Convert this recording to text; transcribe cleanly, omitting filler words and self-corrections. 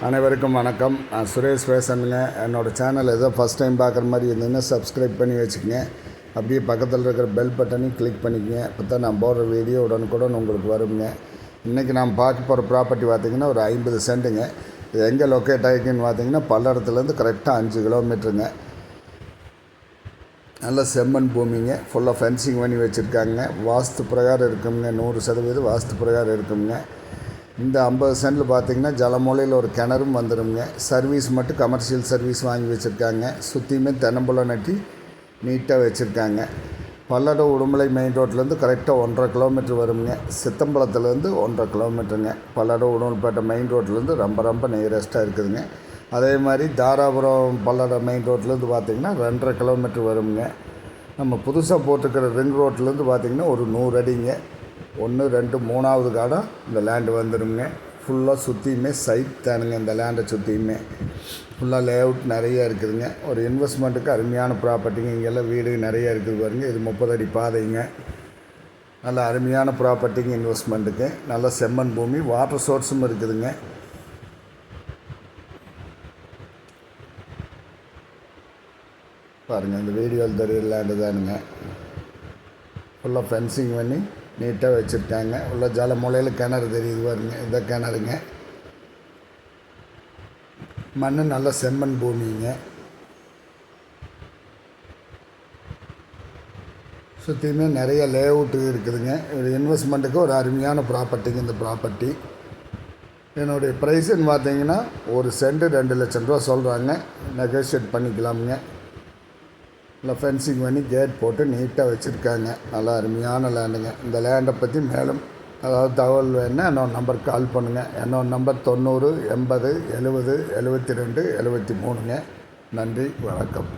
அனைவருக்கும் வணக்கம். நான் சுரேஷ் பேசுகிறேங்க. என்னோடய சேனல் ஏதோ ஃபஸ்ட் டைம் பார்க்குற மாதிரி இருந்ததுன்னா சப்ஸ்கிரைப் பண்ணி வச்சுக்கோங்க. அப்படியே பக்கத்தில் இருக்கிற பெல் பட்டனையும் கிளிக் பண்ணிக்கங்க. அப்போ தான் நான் போடுற வீடியோ உடனுக்குடன் உங்களுக்கு வருங்க. இன்றைக்கி நான் பார்க்க போகிற ப்ராப்பர்ட்டி பார்த்திங்கன்னா ஒரு 50 சென்ட்டுங்க. இது எங்கே லொக்கேட் ஆகிக்குன்னு பார்த்திங்கன்னா பல்லடத்துலேருந்து கரெக்டாக 5 கிலோமீட்டருங்க. நல்ல செம்மண் பூமிங்க. ஃபுல்லாக ஃபென்சிங் பண்ணி வச்சுருக்காங்க. வாஸ்து பிரகாரம் இருக்குங்க. 100% வாஸ்து பிரகாரம் இருக்குங்க. இந்த 50 சென்ட்டில் பார்த்திங்கன்னா ஜலமூலையில் ஒரு கிணறும் வந்துடுங்க. சர்வீஸ் மட்டும் கமர்ஷியல் சர்வீஸ் வாங்கி வச்சுருக்காங்க. சுற்றியுமே தென்னம்பழம் நட்டி நீட்டாக வச்சுருக்காங்க. பல்லடம் உடுமலை மெயின் ரோட்லேருந்து கரெக்டாக 1.5 கிலோமீட்டர் வருங்க. சித்தம்பலத்துலேருந்து 1.5 கிலோமீட்டருங்க. பல்லடம் உடுமலைப்பேட்டை மெயின் ரோட்லேருந்து ரொம்ப நியரஸ்ட்டாக இருக்குதுங்க. அதே மாதிரி தாராபுரம் பல்லடம் மெயின் ரோட்லேருந்து பார்த்திங்கன்னா 2.5 கிலோமீட்டர் வருங்க. நம்ம புதுசாக போட்டிருக்கிற ரிங் ரோட்லேருந்து பார்த்திங்கன்னா ஒரு 100 அடிங்க. 1, 2, 3வது காடம் இந்த லேண்டு வந்துடுங்க. ஃபுல்லாக சுற்றியுமே சைட் தானுங்க. இந்த லேண்டை சுற்றியுமே ஃபுல்லாக லேஅவுட் நிறைய இருக்குதுங்க. ஒரு இன்வெஸ்ட்மெண்ட்டுக்கு அருமையான ப்ராப்பர்ட்டிங்க. இங்கெல்லாம் வீடு நிறைய இருக்குது பாருங்கள். இது 30 அடி பாதைங்க. நல்ல அருமையான ப்ராப்பர்ட்டிங்க இன்வெஸ்ட்மெண்ட்டுக்கு. நல்ல செம்மண் பூமி, வாட்டர் சோர்ஸும் இருக்குதுங்க. பாருங்கள், இந்த வீடியோவில் தெரியுற லேண்டு தானுங்க. ஃபுல்லாக ஃபென்சிங் பண்ணி நீட்டாக வச்சுருக்காங்க. உள்ள ஜல மூலையில் கிணறு தெரியுது பாருங்க. இதை கிணறுங்க. மண் நல்ல செம்மண் பூமிங்க. சுற்றியுமே நிறைய லேஅவுட்டு இருக்குதுங்க. ஒரு இன்வெஸ்ட்மெண்ட்டுக்கு ஒரு அருமையான ப்ராப்பர்ட்டிங்க இந்த ப்ராப்பர்ட்டி. என்னுடைய ப்ரைஸுன்னு பார்த்தீங்கன்னா ஒரு சென்ட்டு 2 லட்சம் ரூபா சொல்கிறாங்க. நெகோஷியேட் பண்ணிக்கலாமுங்க. இல்லை ஃபென்சிங் பண்ணி கேட் போட்டு நீட்டாக வச்சுருக்காங்க. நல்லா அருமையான லேண்டுங்க. இந்த லேண்டை பற்றி மேலும் தகவல் வேணுன்னா என்னோட நம்பருக்கு கால் பண்ணுங்கள். என்னோட நம்பர் 90 80 70 72 73ங்க. நன்றி, வணக்கம்.